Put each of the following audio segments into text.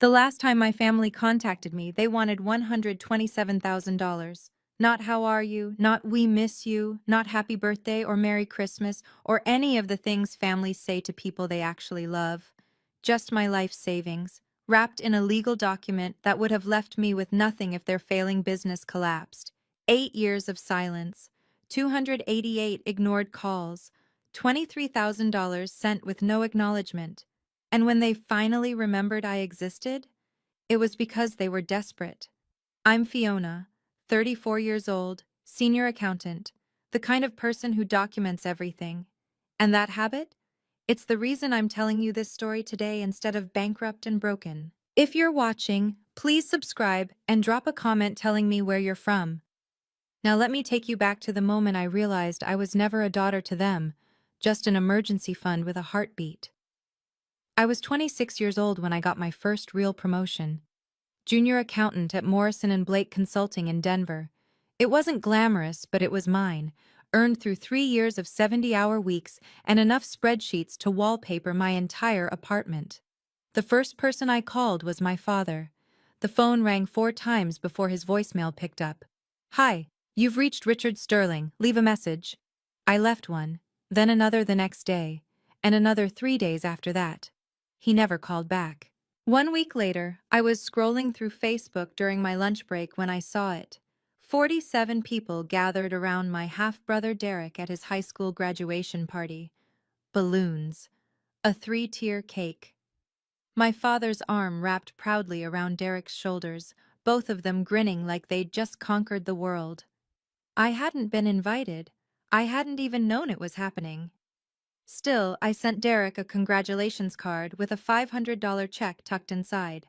The last time my family contacted me, they wanted $127,000. Not how are you, not we miss you, not happy birthday or Merry Christmas, or any of the things families say to people they actually love. Just my life savings, wrapped in a legal document that would have left me with nothing if their failing business collapsed. 8 years of silence, 288 ignored calls, $23,000 sent with no acknowledgement. And when they finally remembered I existed, it was because they were desperate. I'm Fiona, 34 years old, senior accountant, the kind of person who documents everything. And that habit? It's the reason I'm telling you this story today instead of bankrupt and broken. If you're watching, please subscribe and drop a comment telling me where you're from. Now let me take you back to the moment I realized I was never a daughter to them, just an emergency fund with a heartbeat. I was 26 years old when I got my first real promotion. Junior accountant at Morrison and Blake Consulting in Denver. It wasn't glamorous, but it was mine, earned through 3 years of 70-hour weeks and enough spreadsheets to wallpaper my entire apartment. The first person I called was my father. The phone rang 4 times before his voicemail picked up. "Hi, you've reached Richard Sterling, leave a message." I left one, then another the next day, and another 3 days after that. He never called back. 1 week later, I was scrolling through Facebook during my lunch break when I saw it. 47 people gathered around my half-brother Derek at his high school graduation party. Balloons. A 3-tier cake. My father's arm wrapped proudly around Derek's shoulders, both of them grinning like they'd just conquered the world. I hadn't been invited. I hadn't even known it was happening. Still, I sent Derek a congratulations card with a $500 check tucked inside.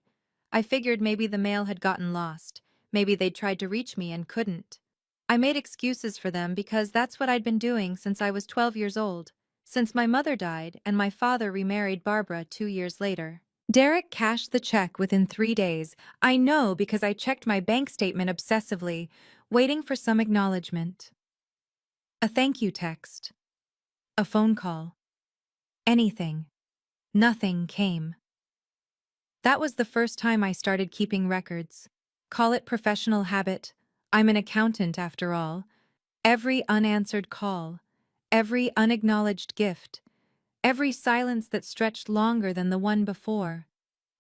I figured maybe the mail had gotten lost. Maybe they'd tried to reach me and couldn't. I made excuses for them because that's what I'd been doing since I was 12 years old, since my mother died and my father remarried Barbara 2 years later. Derek cashed the check within 3 days. I know because I checked my bank statement obsessively, waiting for some acknowledgement. A thank you text. A phone call. Anything. Nothing came. That was the first time I started keeping records. Call it professional habit. I'm an accountant after all. Every unanswered call, every unacknowledged gift, every silence that stretched longer than the one before.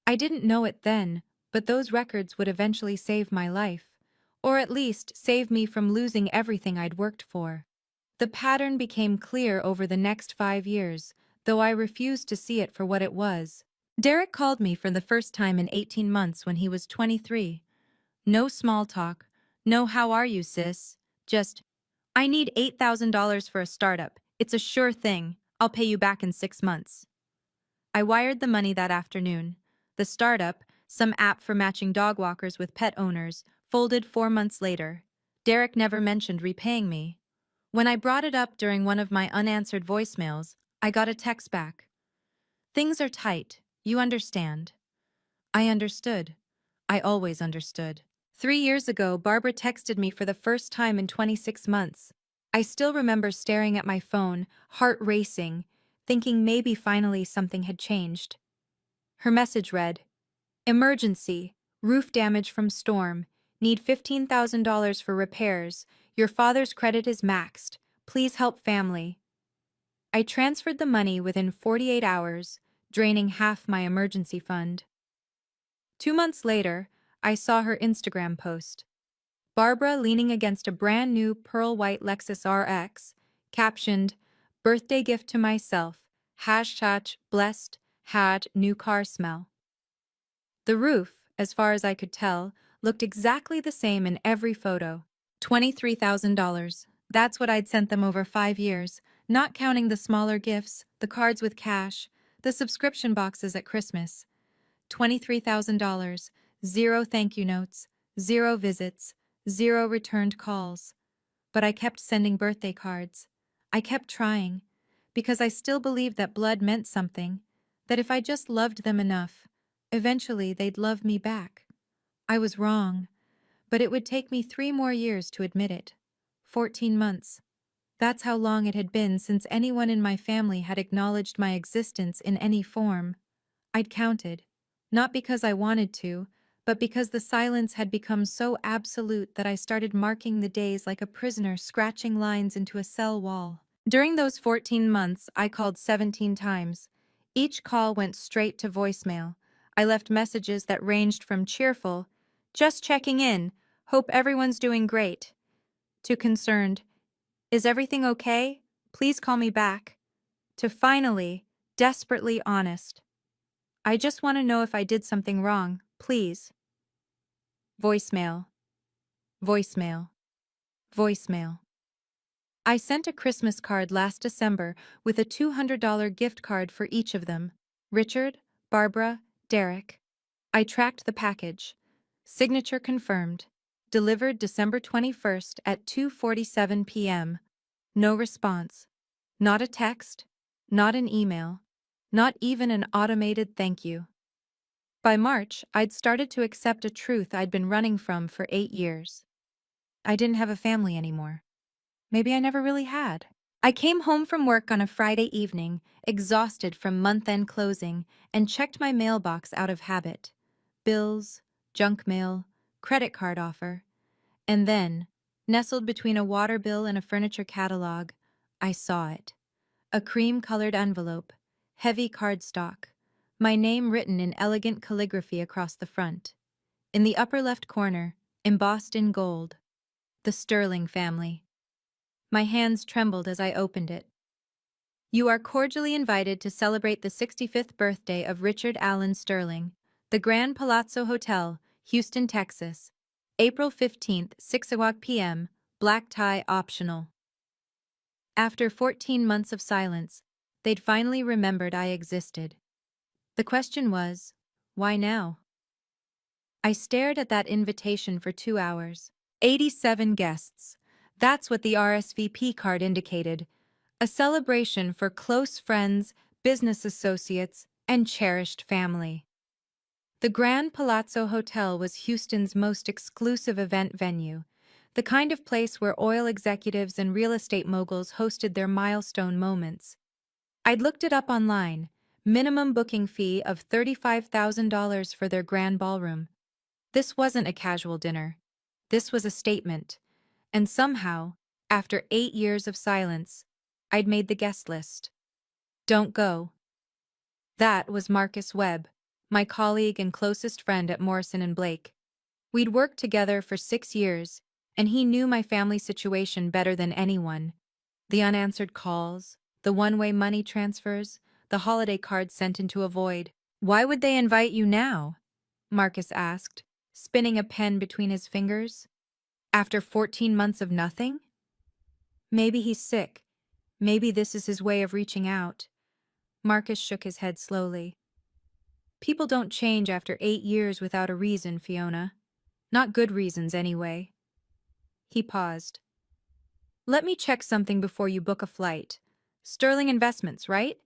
I didn't know it then, but those records would eventually save my life, or at least save me from losing everything I'd worked for. The pattern became clear over the next 5 years, though I refused to see it for what it was. Derek called me for the first time in 18 months when he was 23. No small talk, no "how are you, sis?" Just, "I need $8,000 for a startup. It's a sure thing. I'll pay you back in 6 months." I wired the money that afternoon. The startup, some app for matching dog walkers with pet owners, folded 4 months later. Derek never mentioned repaying me. When I brought it up during one of my unanswered voicemails, I got a text back. "Things are tight. You understand." I understood. I always understood. 3 years ago, Barbara texted me for the first time in 26 months. I still remember staring at my phone, heart racing, thinking maybe finally something had changed. Her message read, "Emergency. Roof damage from storm. Need $15,000 for repairs. Your father's credit is maxed. Please help family." I transferred the money within 48 hours, draining half my emergency fund. 2 months later, I saw her Instagram post. Barbara leaning against a brand new pearl white Lexus RX, captioned, "Birthday gift to myself, # blessed, new car smell." The roof, as far as I could tell, looked exactly the same in every photo. $23,000. That's what I'd sent them over 5 years, not counting the smaller gifts, the cards with cash, the subscription boxes at Christmas. $23,000, 0 thank you notes, 0 visits, 0 returned calls. But I kept sending birthday cards. I kept trying, because I still believed that blood meant something, that if I just loved them enough, eventually they'd love me back. I was wrong, but it would take me 3 more years to admit it. 14 months. That's how long it had been since anyone in my family had acknowledged my existence in any form. I'd counted. Not because I wanted to, but because the silence had become so absolute that I started marking the days like a prisoner scratching lines into a cell wall. During those 14 months, I called 17 times. Each call went straight to voicemail. I left messages that ranged from cheerful, "Just checking in, hope everyone's doing great," to concerned, "Is everything okay? Please call me back," to finally, desperately honest, "I just want to know if I did something wrong, please." Voicemail, voicemail, voicemail. I sent a Christmas card last December with a $200 gift card for each of them. Richard, Barbara, Derek. I tracked the package. Signature confirmed. Delivered December 21st at 2:47 p.m. No response. Not a text. Not an email. Not even an automated thank you. By March, I'd started to accept a truth I'd been running from for 8 years. I didn't have a family anymore. Maybe I never really had. I came home from work on a Friday evening, exhausted from month-end closing, and checked my mailbox out of habit. Bills, junk mail, credit card offer. And then, nestled between a water bill and a furniture catalog, I saw it. A cream-colored envelope, heavy cardstock, my name written in elegant calligraphy across the front. In the upper left corner, embossed in gold, the Sterling family. My hands trembled as I opened it. "You are cordially invited to celebrate the 65th birthday of Richard Allen Sterling, the Grand Palazzo Hotel, Houston, Texas. April 15th, 6 p.m., black tie optional." After 14 months of silence, they'd finally remembered I existed. The question was, why now? I stared at that invitation for 2 hours. 87 guests. That's what the RSVP card indicated. A celebration for close friends, business associates, and cherished family. The Grand Palazzo Hotel was Houston's most exclusive event venue, the kind of place where oil executives and real estate moguls hosted their milestone moments. I'd looked it up online. Minimum booking fee of $35,000 for their grand ballroom. This wasn't a casual dinner. This was a statement. And somehow, after 8 years of silence, I'd made the guest list. Don't go. That was Marcus Webb, my colleague and closest friend at Morrison and Blake. We'd worked together for 6 years, and he knew my family situation better than anyone. The unanswered calls, the one-way money transfers, the holiday cards sent into a void. "Why would they invite you now?" Marcus asked, spinning a pen between his fingers. "After 14 months of nothing?" "Maybe he's sick. Maybe this is his way of reaching out." Marcus shook his head slowly. "People don't change after 8 years without a reason, Fiona. Not good reasons, anyway." He paused. "Let me check something before you book a flight. Sterling Investments, right?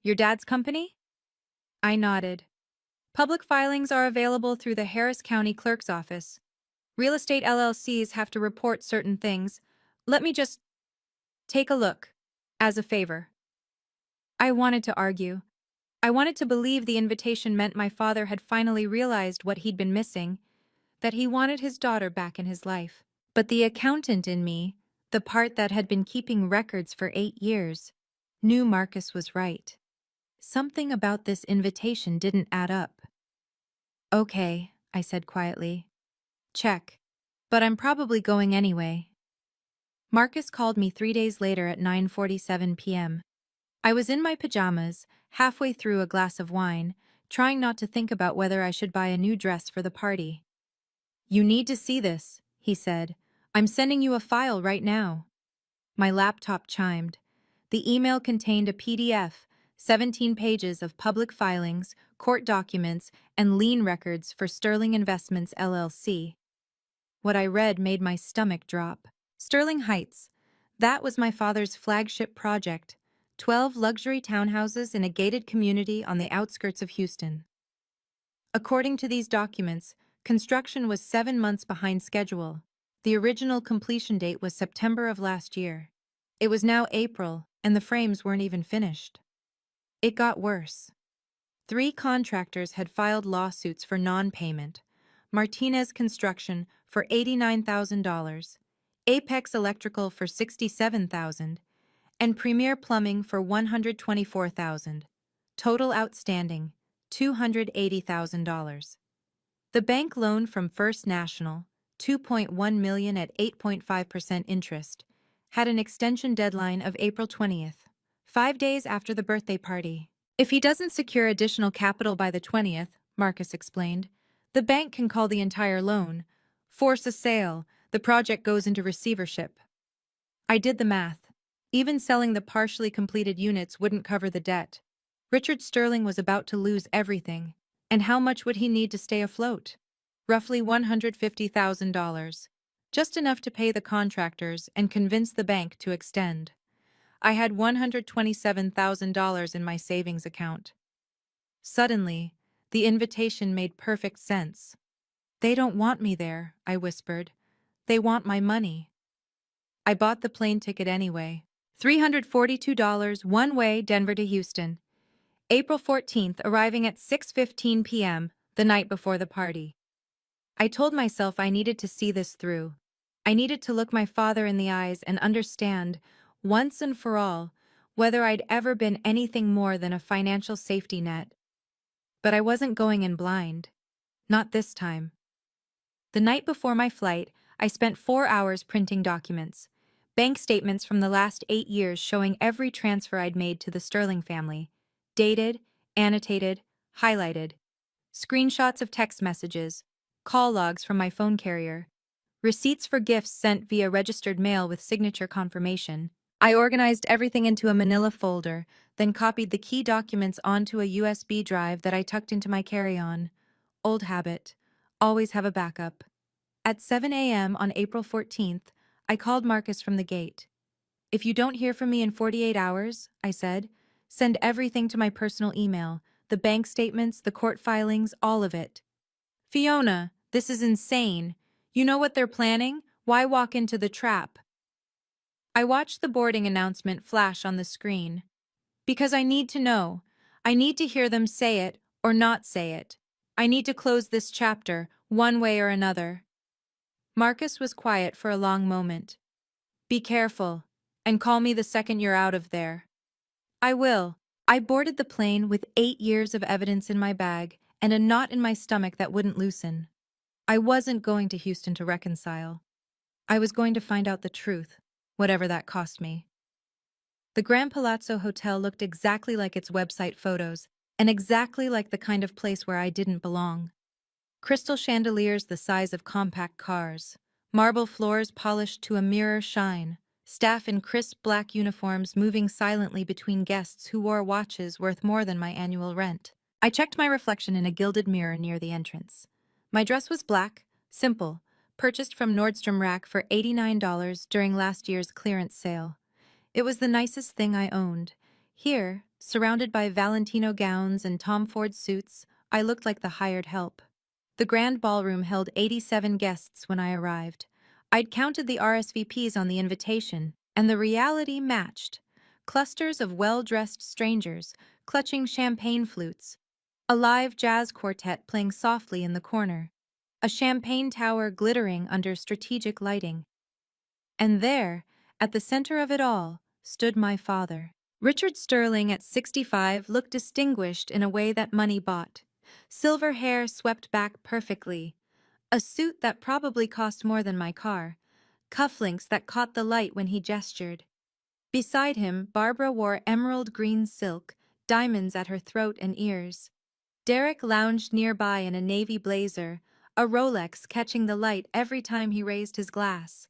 Your dad's company?" I nodded. "Public filings are available through the Harris County Clerk's Office. Real estate LLCs have to report certain things. Let me just take a look, as a favor." I wanted to argue. I wanted to believe the invitation meant my father had finally realized what he'd been missing, that he wanted his daughter back in his life. But the accountant in me, the part that had been keeping records for 8 years, knew Marcus was right. Something about this invitation didn't add up. "Okay," I said quietly. "Check. But I'm probably going anyway." Marcus called me 3 days later at 9:47 p.m. I was in my pajamas, halfway through a glass of wine, trying not to think about whether I should buy a new dress for the party. "You need to see this," he said. "I'm sending you a file right now." My laptop chimed. The email contained a PDF, 17 pages of public filings, court documents, and lien records for Sterling Investments LLC. What I read made my stomach drop. Sterling Heights. That was my father's flagship project. 12 luxury townhouses in a gated community on the outskirts of Houston. According to these documents, construction was 7 months behind schedule. The original completion date was September of last year. It was now April, and the frames weren't even finished. It got worse. 3 contractors had filed lawsuits for non-payment. Martinez Construction for $89,000, Apex Electrical for $67,000, and Premier Plumbing for $124,000. Total outstanding, $280,000. The bank loan from First National, $2.1 million at 8.5% interest, had an extension deadline of April 20th, 5 days after the birthday party. If he doesn't secure additional capital by the 20th, Marcus explained, the bank can call the entire loan, force a sale, the project goes into receivership. I did the math. Even selling the partially completed units wouldn't cover the debt. Richard Sterling was about to lose everything. And how much would he need to stay afloat? Roughly $150,000. Just enough to pay the contractors and convince the bank to extend. I had $127,000 in my savings account. Suddenly, the invitation made perfect sense. They don't want me there, I whispered. They want my money. I bought the plane ticket anyway. $342 one-way Denver to Houston. April 14th, arriving at 6:15 p.m., the night before the party. I told myself I needed to see this through. I needed to look my father in the eyes and understand, once and for all, whether I'd ever been anything more than a financial safety net. But I wasn't going in blind. Not this time. The night before my flight, I spent 4 hours printing documents. Bank statements from the last 8 years showing every transfer I'd made to the Sterling family. Dated, annotated, highlighted. Screenshots of text messages. Call logs from my phone carrier. Receipts for gifts sent via registered mail with signature confirmation. I organized everything into a manila folder, then copied the key documents onto a USB drive that I tucked into my carry-on. Old habit. Always have a backup. At 7 a.m. on April 14th, I called Marcus from the gate. If you don't hear from me in 48 hours, I said, send everything to my personal email, the bank statements, the court filings, all of it. Fiona, this is insane. You know what they're planning? Why walk into the trap? I watched the boarding announcement flash on the screen. Because I need to know. I need to hear them say it or not say it. I need to close this chapter, one way or another. Marcus was quiet for a long moment. Be careful, and call me the second you're out of there. I will. I boarded the plane with 8 years of evidence in my bag and a knot in my stomach that wouldn't loosen. I wasn't going to Houston to reconcile. I was going to find out the truth, whatever that cost me. The Grand Palazzo Hotel looked exactly like its website photos, and exactly like the kind of place where I didn't belong. Crystal chandeliers the size of compact cars, marble floors polished to a mirror shine, staff in crisp black uniforms moving silently between guests who wore watches worth more than my annual rent. I checked my reflection in a gilded mirror near the entrance. My dress was black, simple, purchased from Nordstrom Rack for $89 during last year's clearance sale. It was the nicest thing I owned. Here, surrounded by Valentino gowns and Tom Ford suits, I looked like the hired help. The grand ballroom held 87 guests when I arrived. I'd counted the RSVPs on the invitation, and the reality matched. Clusters of well-dressed strangers, clutching champagne flutes. A live jazz quartet playing softly in the corner. A champagne tower glittering under strategic lighting. And there, at the center of it all, stood my father. Richard Sterling at 65 looked distinguished in a way that money bought. Silver hair swept back perfectly. A suit that probably cost more than my car. Cufflinks that caught the light when he gestured. Beside him, Barbara wore emerald green silk, diamonds at her throat and ears. Derek lounged nearby in a navy blazer, a Rolex catching the light every time he raised his glass.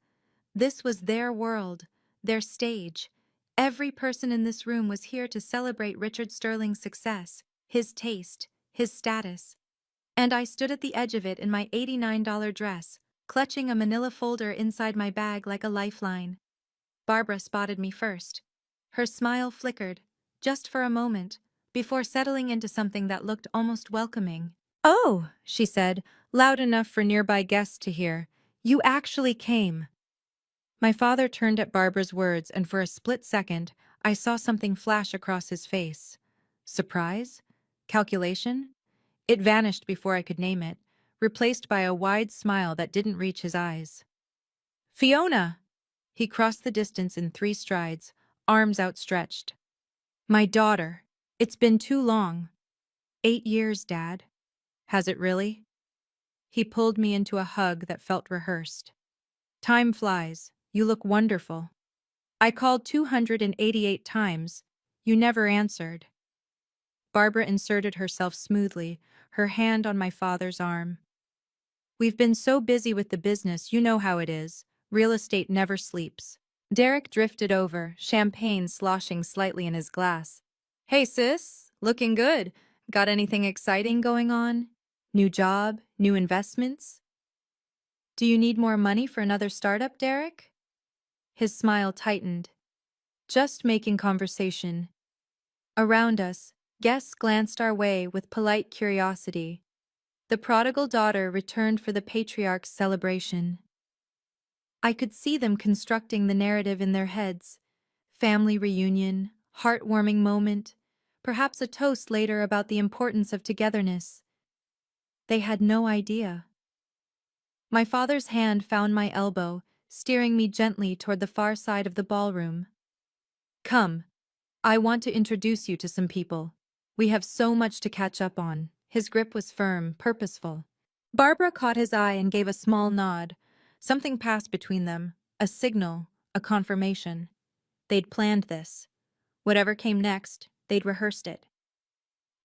This was their world, their stage. Every person in this room was here to celebrate Richard Sterling's success, his taste, his status. And I stood at the edge of it in my $89 dress, clutching a manila folder inside my bag like a lifeline. Barbara spotted me first. Her smile flickered, just for a moment, before settling into something that looked almost welcoming. "Oh," she said, loud enough for nearby guests to hear, "you actually came." My father turned at Barbara's words, and for a split second, I saw something flash across his face. Surprise? Calculation? It vanished before I could name it, replaced by a wide smile that didn't reach his eyes. Fiona! He crossed the distance in 3 strides, arms outstretched. My daughter. It's been too long. 8 years, Dad. Has it really? He pulled me into a hug that felt rehearsed. Time flies. You look wonderful. I called 288 times. You never answered. Barbara inserted herself smoothly, her hand on my father's arm. We've been so busy with the business, you know how it is. Real estate never sleeps. Derek drifted over, champagne sloshing slightly in his glass. Hey sis, looking good. Got anything exciting going on? New job? New investments? Do you need more money for another startup, Derek? His smile tightened. Just making conversation. Around us, guests glanced our way with polite curiosity. The prodigal daughter returned for the patriarch's celebration. I could see them constructing the narrative in their heads. Family reunion, heartwarming moment, perhaps a toast later about the importance of togetherness. They had no idea. My father's hand found my elbow, steering me gently toward the far side of the ballroom. Come, I want to introduce you to some people. We have so much to catch up on. His grip was firm, purposeful. Barbara caught his eye and gave a small nod. Something passed between them, a signal, a confirmation. They'd planned this. Whatever came next, they'd rehearsed it.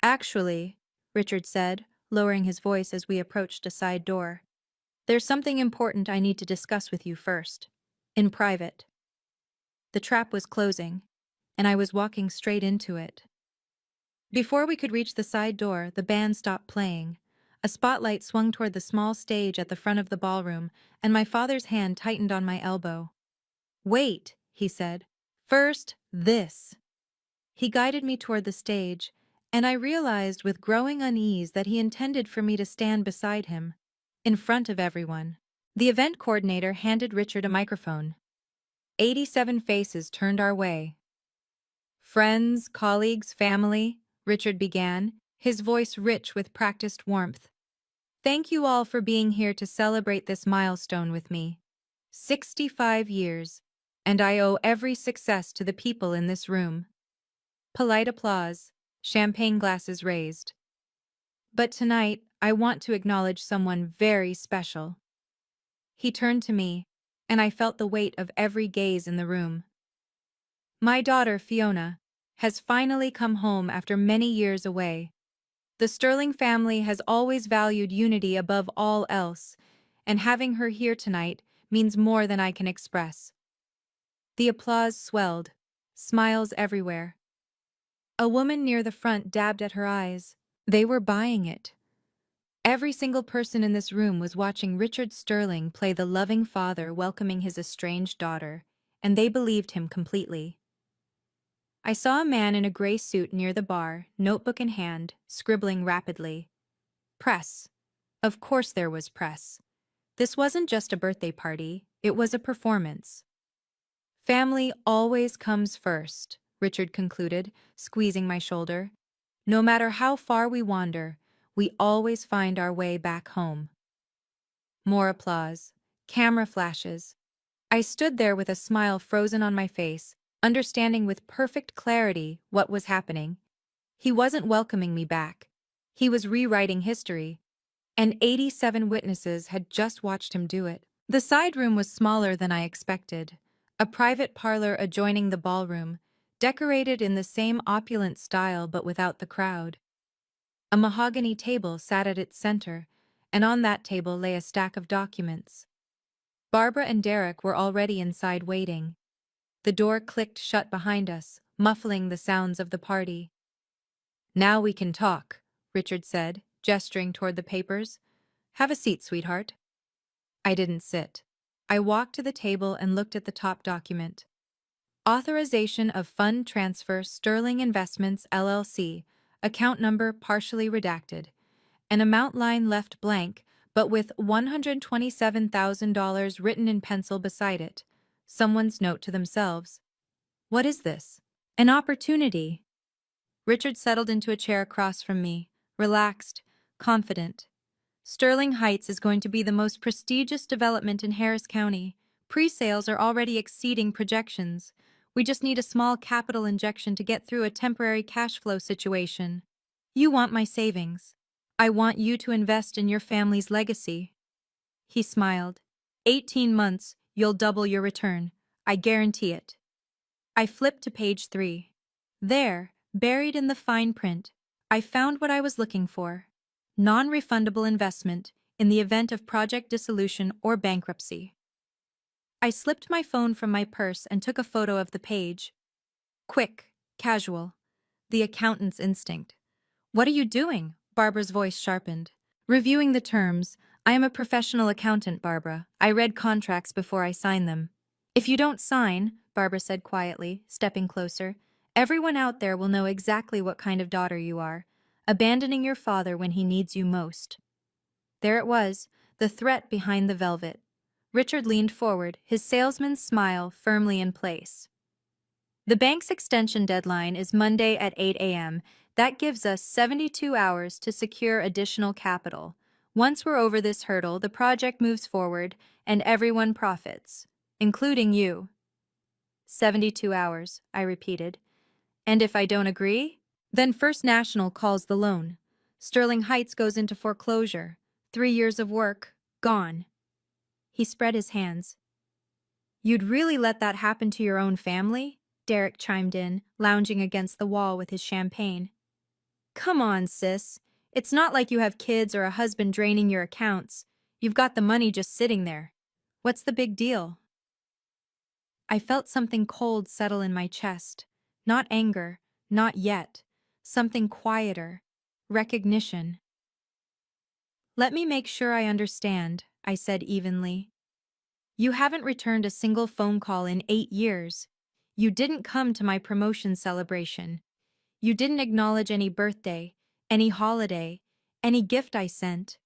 Actually, Richard said, lowering his voice as we approached a side door, there's something important I need to discuss with you first. In private. The trap was closing, and I was walking straight into it. Before we could reach the side door, the band stopped playing. A spotlight swung toward the small stage at the front of the ballroom, and my father's hand tightened on my elbow. Wait, he said. First, this. He guided me toward the stage, and I realized with growing unease that he intended for me to stand beside him, in front of everyone. The event coordinator handed Richard a microphone. 87 faces turned our way. Friends, colleagues, family, Richard began, his voice rich with practiced warmth. Thank you all for being here to celebrate this milestone with me. 65 years, and I owe every success to the people in this room. Polite applause, champagne glasses raised. But tonight, I want to acknowledge someone very special. He turned to me, and I felt the weight of every gaze in the room. My daughter, Fiona, has finally come home after many years away. The Sterling family has always valued unity above all else, and having her here tonight means more than I can express. The applause swelled, smiles everywhere. A woman near the front dabbed at her eyes. They were buying it. Every single person in this room was watching Richard Sterling play the loving father welcoming his estranged daughter, and they believed him completely. I saw a man in a gray suit near the bar, notebook in hand, scribbling rapidly. Press. Of course there was press. This wasn't just a birthday party, it was a performance. Family always comes first, Richard concluded, squeezing my shoulder. No matter how far we wander, we always find our way back home. More applause. Camera flashes. I stood there with a smile frozen on my face, understanding with perfect clarity what was happening. He wasn't welcoming me back. He was rewriting history, and 87 witnesses had just watched him do it. The side room was smaller than I expected, a private parlor adjoining the ballroom, decorated in the same opulent style but without the crowd. A mahogany table sat at its center, and on that table lay a stack of documents. Barbara and Derek were already inside waiting. The door clicked shut behind us, muffling the sounds of the party. Now we can talk, Richard said, gesturing toward the papers. Have a seat, sweetheart. I didn't sit. I walked to the table and looked at the top document. Authorization of Fund Transfer Sterling Investments, LLC, account number partially redacted. An amount line left blank, but with $127,000 written in pencil beside it. Someone's note to themselves. What is this? An opportunity. Richard settled into a chair across from me, relaxed, confident. Sterling Heights is going to be the most prestigious development in Harris County. Pre-sales are already exceeding projections. We just need a small capital injection to get through a temporary cash flow situation. You want my savings. I want you to invest in your family's legacy. He smiled. 18 months, you'll double your return. I guarantee it. I flipped to page 3. There, buried in the fine print, I found what I was looking for. Non-refundable investment in the event of project dissolution or bankruptcy. I slipped my phone from my purse and took a photo of the page. Quick, casual. The accountant's instinct. What are you doing? Barbara's voice sharpened. Reviewing the terms. I am a professional accountant, Barbara. I read contracts before I sign them. If you don't sign, Barbara said quietly, stepping closer, everyone out there will know exactly what kind of daughter you are, abandoning your father when he needs you most. There it was, the threat behind the velvet. Richard leaned forward, his salesman's smile firmly in place. The bank's extension deadline is Monday at 8 a.m. That gives us 72 hours to secure additional capital. Once we're over this hurdle, the project moves forward and everyone profits, including you. 72 hours, I repeated. And if I don't agree? Then First National calls the loan. Sterling Heights goes into foreclosure. 3 years of work, gone. He spread his hands. You'd really let that happen to your own family? Derek chimed in, lounging against the wall with his champagne. Come on, sis. It's not like you have kids or a husband draining your accounts. You've got the money just sitting there. What's the big deal? I felt something cold settle in my chest. Not anger, not yet. Something quieter. Recognition. Let me make sure I understand, I said evenly. You haven't returned a single phone call in 8 years. You didn't come to my promotion celebration. You didn't acknowledge any birthday, any holiday, any gift I sent.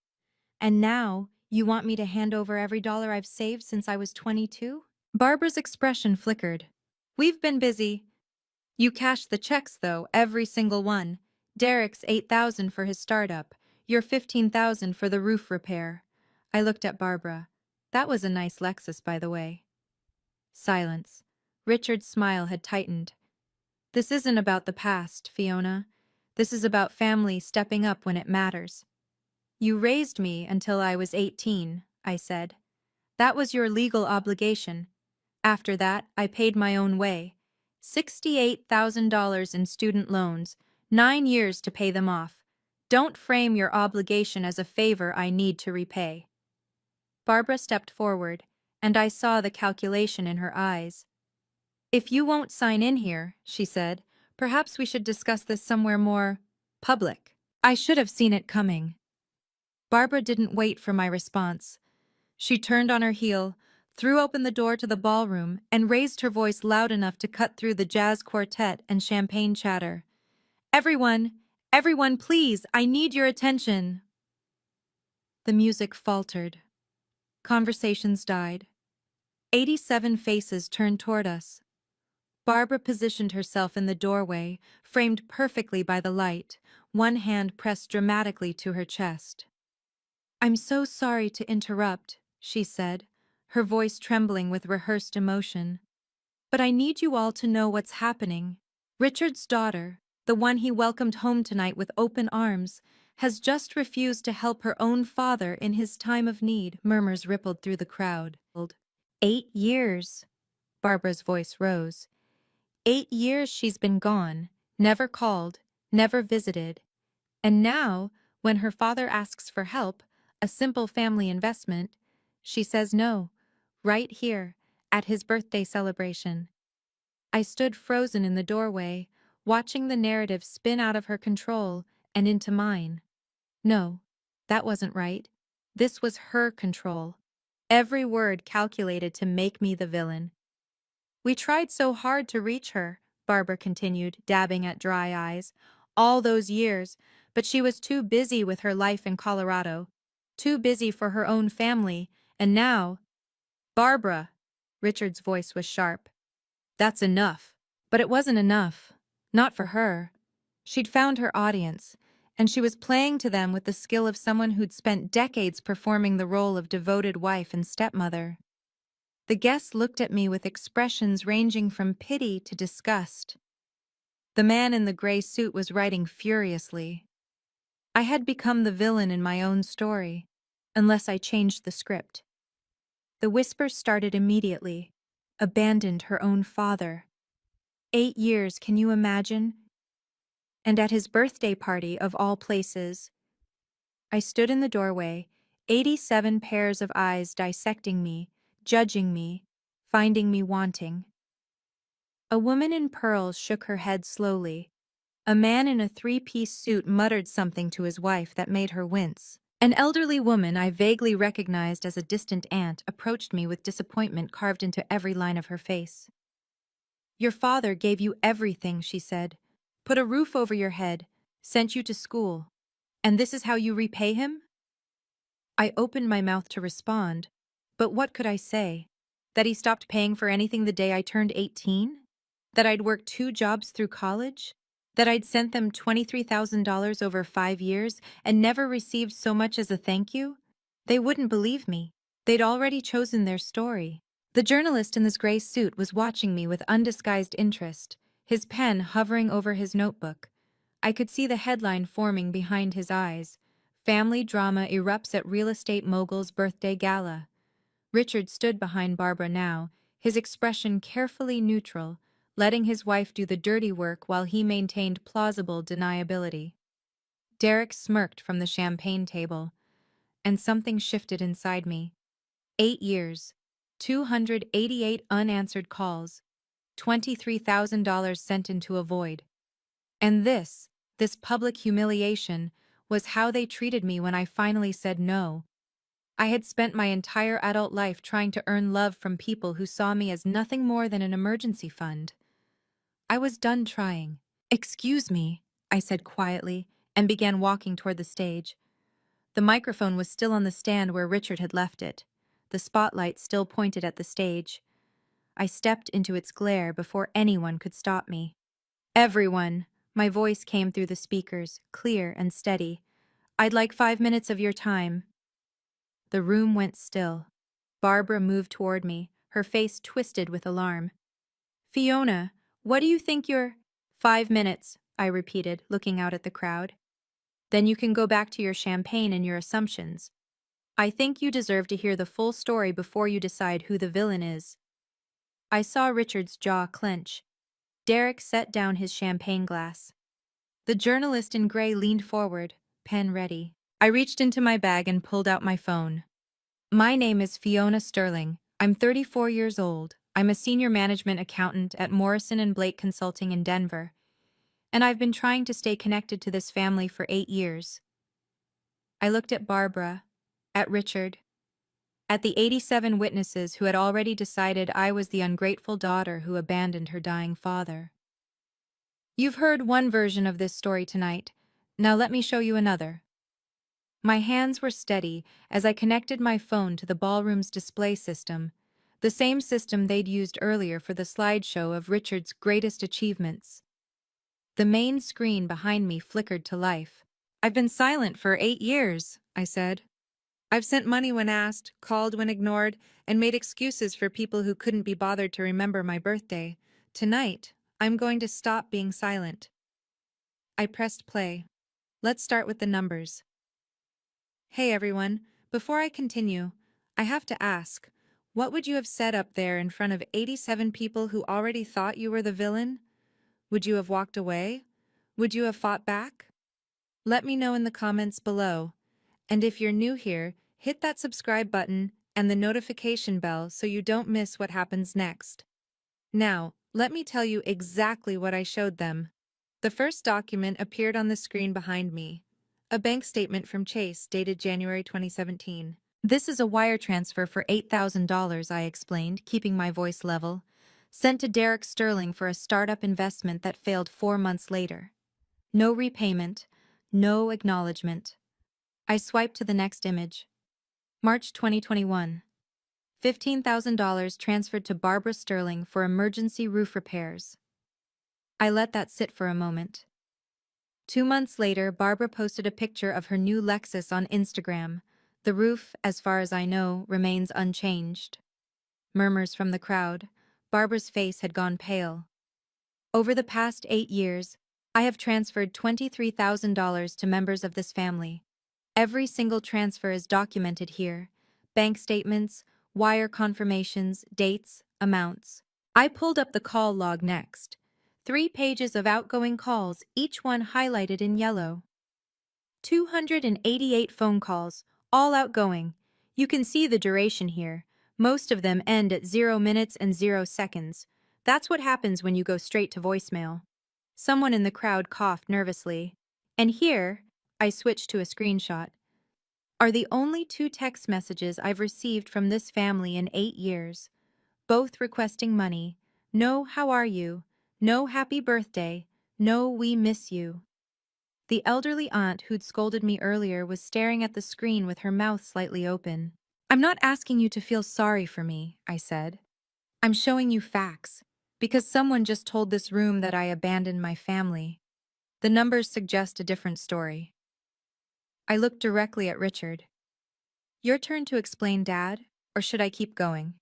And now, you want me to hand over every dollar I've saved since I was 22? Barbara's expression flickered. We've been busy. You cashed the checks, though, every single one. Derek's $8,000 for his startup, your $15,000 for the roof repair. I looked at Barbara. That was a nice Lexus, by the way. Silence. Richard's smile had tightened. This isn't about the past, Fiona. This is about family stepping up when it matters. You raised me until I was 18, I said. That was your legal obligation. After that, I paid my own way. $68,000 in student loans, 9 years to pay them off. Don't frame your obligation as a favor I need to repay. Barbara stepped forward, and I saw the calculation in her eyes. If you won't sign in here, she said, perhaps we should discuss this somewhere more public. I should have seen it coming. Barbara didn't wait for my response. She turned on her heel, threw open the door to the ballroom, and raised her voice loud enough to cut through the jazz quartet and champagne chatter. Everyone, please, I need your attention. The music faltered. Conversations died. 87 faces turned toward us. Barbara positioned herself in the doorway, framed perfectly by the light, one hand pressed dramatically to her chest. I'm so sorry to interrupt, she said, her voice trembling with rehearsed emotion. But I need you all to know what's happening. Richard's daughter, the one he welcomed home tonight with open arms, has just refused to help her own father in his time of need. Murmurs rippled through the crowd. 8 years. Barbara's voice rose. 8 years she's been gone, never called, never visited. And now, when her father asks for help, a simple family investment, she says no, right here, at his birthday celebration. I stood frozen in the doorway, watching the narrative spin out of her control and into mine. No, that wasn't right. This was her control. Every word calculated to make me the villain. We tried so hard to reach her, Barbara continued, dabbing at dry eyes, all those years, but she was too busy with her life in Colorado, too busy for her own family, and now… Barbara! Richard's voice was sharp. That's enough. But it wasn't enough. Not for her. She'd found her audience, and she was playing to them with the skill of someone who'd spent decades performing the role of devoted wife and stepmother. The guests looked at me with expressions ranging from pity to disgust. The man in the gray suit was writing furiously. I had become the villain in my own story, unless I changed the script. The whispers started immediately. Abandoned her own father. 8 years, can you imagine? And at his birthday party, of all places. I stood in the doorway, 87 pairs of eyes dissecting me, judging me, finding me wanting. A woman in pearls shook her head slowly. A man in a three-piece suit muttered something to his wife that made her wince. An elderly woman I vaguely recognized as a distant aunt approached me with disappointment carved into every line of her face. "Your father gave you everything," she said. "Put a roof over your head, sent you to school. And this is how you repay him?" I opened my mouth to respond, but what could I say? That he stopped paying for anything the day I turned 18? That I'd worked 2 jobs through college? That I'd sent them $23,000 over 5 years and never received so much as a thank you? They wouldn't believe me. They'd already chosen their story. The journalist in this gray suit was watching me with undisguised interest, his pen hovering over his notebook. I could see the headline forming behind his eyes. Family drama erupts at real estate mogul's birthday gala. Richard stood behind Barbara now, his expression carefully neutral, letting his wife do the dirty work while he maintained plausible deniability. Derek smirked from the champagne table, and something shifted inside me. 8 years, 288 unanswered calls, $23,000 sent into a void. And this public humiliation, was how they treated me when I finally said no. I had spent my entire adult life trying to earn love from people who saw me as nothing more than an emergency fund. I was done trying. "Excuse me," I said quietly, and began walking toward the stage. The microphone was still on the stand where Richard had left it, the spotlight still pointed at the stage. I stepped into its glare before anyone could stop me. "Everyone," my voice came through the speakers, clear and steady. "I'd like 5 minutes of your time." The room went still. Barbara moved toward me, her face twisted with alarm. "Fiona, what do you think you're—" "5 minutes," I repeated, looking out at the crowd. "Then you can go back to your champagne and your assumptions. I think you deserve to hear the full story before you decide who the villain is." I saw Richard's jaw clench. Derek set down his champagne glass. The journalist in gray leaned forward, pen ready. I reached into my bag and pulled out my phone. "My name is Fiona Sterling. I'm 34 years old. I'm a senior management accountant at Morrison and Blake Consulting in Denver. And I've been trying to stay connected to this family for 8 years." I looked at Barbara, at Richard, at the 87 witnesses who had already decided I was the ungrateful daughter who abandoned her dying father. "You've heard one version of this story tonight. Now let me show you another." My hands were steady as I connected my phone to the ballroom's display system, the same system they'd used earlier for the slideshow of Richard's greatest achievements. The main screen behind me flickered to life. "I've been silent for 8 years," I said. "I've sent money when asked, called when ignored, and made excuses for people who couldn't be bothered to remember my birthday. Tonight, I'm going to stop being silent." I pressed play. Let's start with the numbers. "Hey everyone, before I continue, I have to ask, what would you have said up there in front of 87 people who already thought you were the villain? Would you have walked away? Would you have fought back? Let me know in the comments below. And if you're new here, hit that subscribe button and the notification bell so you don't miss what happens next. Now, let me tell you exactly what I showed them." The first document appeared on the screen behind me. A bank statement from Chase dated January 2017. "This is a wire transfer for $8,000, I explained, keeping my voice level. "Sent to Derek Sterling for a startup investment that failed 4 months later. No repayment, no acknowledgement." I swiped to the next image. March 2021. $15,000 transferred to Barbara Sterling for emergency roof repairs. I let that sit for a moment. 2 months later, Barbara posted a picture of her new Lexus on Instagram. The roof, as far as I know, remains unchanged. Murmurs from the crowd. Barbara's face had gone pale. Over the past 8 years, I have transferred $23,000 to members of this family. Every single transfer is documented here. Bank statements, wire confirmations, dates, amounts. I pulled up the call log next. 3 pages of outgoing calls, each one highlighted in yellow. 288 phone calls, all outgoing. You can see the duration here. Most of them end at 0 minutes and 0 seconds. That's what happens when you go straight to voicemail. Someone in the crowd coughed nervously. And here, I switched to a screenshot, are the only 2 text messages I've received from this family in 8 years. Both requesting money. No, how are you? No, happy birthday. No, we miss you. The elderly aunt who'd scolded me earlier was staring at the screen with her mouth slightly open. I'm not asking you to feel sorry for me, I said. I'm showing you facts, because someone just told this room that I abandoned my family. The numbers suggest a different story. I looked directly at Richard. Your turn to explain, Dad, or should I keep going?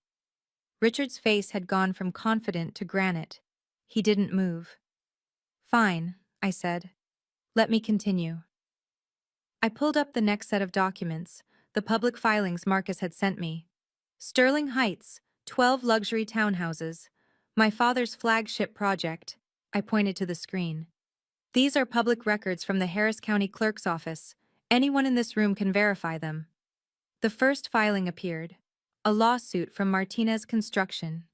Richard's face had gone from confident to granite. He didn't move. Fine, I said. Let me continue. I pulled up the next set of documents, the public filings Marcus had sent me. Sterling Heights, 12 luxury townhouses. My father's flagship project. I pointed to the screen. These are public records from the Harris County Clerk's office. Anyone in this room can verify them. The first filing appeared. A lawsuit from Martinez Construction,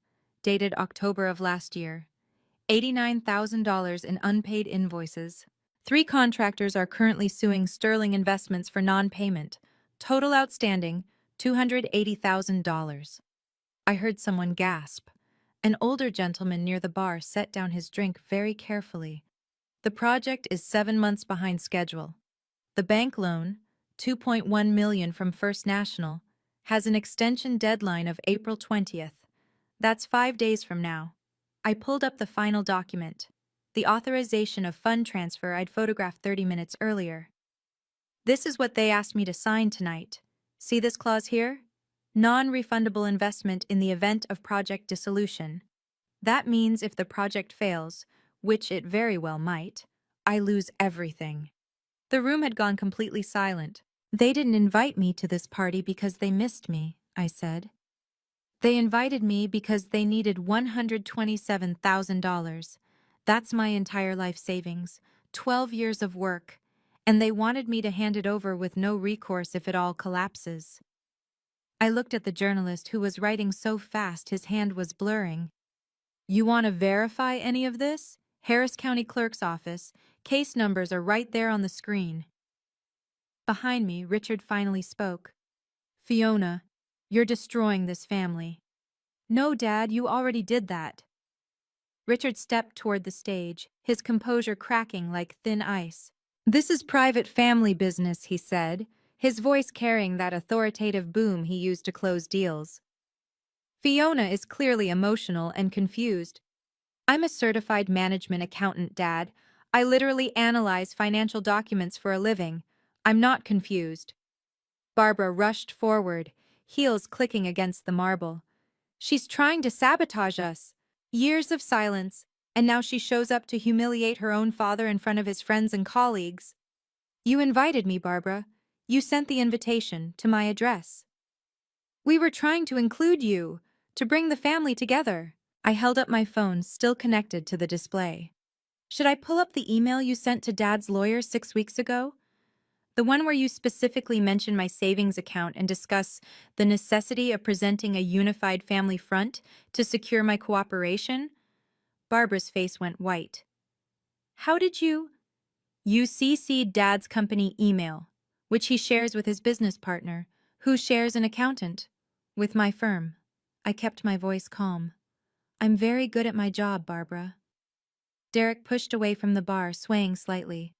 dated October of last year. $89,000 in unpaid invoices. 3 contractors are currently suing Sterling Investments for non-payment. Total outstanding, $280,000. I heard someone gasp. An older gentleman near the bar set down his drink very carefully. The project is 7 months behind schedule. The bank loan, $2.1 million from First National, has an extension deadline of April 20th. That's 5 days from now. I pulled up the final document, the authorization of fund transfer I'd photographed 30 minutes earlier. This is what they asked me to sign tonight. See this clause here? Non-refundable investment in the event of project dissolution. That means if the project fails, which it very well might, I lose everything. The room had gone completely silent. They didn't invite me to this party because they missed me, I said. They invited me because they needed $127,000. That's my entire life savings, 12 years of work, and they wanted me to hand it over with no recourse if it all collapses. I looked at the journalist who was writing so fast his hand was blurring. You want to verify any of this? Harris County Clerk's office. Case numbers are right there on the screen. Behind me, Richard finally spoke. Fiona, you're destroying this family. No, Dad, you already did that. Richard stepped toward the stage, his composure cracking like thin ice. This is private family business, he said, his voice carrying that authoritative boom he used to close deals. Fiona is clearly emotional and confused. I'm a certified management accountant, Dad. I literally analyze financial documents for a living. I'm not confused. Barbara rushed forward, heels clicking against the marble. She's trying to sabotage us. Years of silence, and now she shows up to humiliate her own father in front of his friends and colleagues. You invited me, Barbara. You sent the invitation to my address. We were trying to include you, to bring the family together. I held up my phone, still connected to the display. Should I pull up the email you sent to Dad's lawyer 6 weeks ago? The one where you specifically mention my savings account and discuss the necessity of presenting a unified family front to secure my cooperation? Barbara's face went white. How did you? You CC'd Dad's company email, which he shares with his business partner, who shares an accountant, with my firm. I kept my voice calm. I'm very good at my job, Barbara. Derek pushed away from the bar, swaying slightly.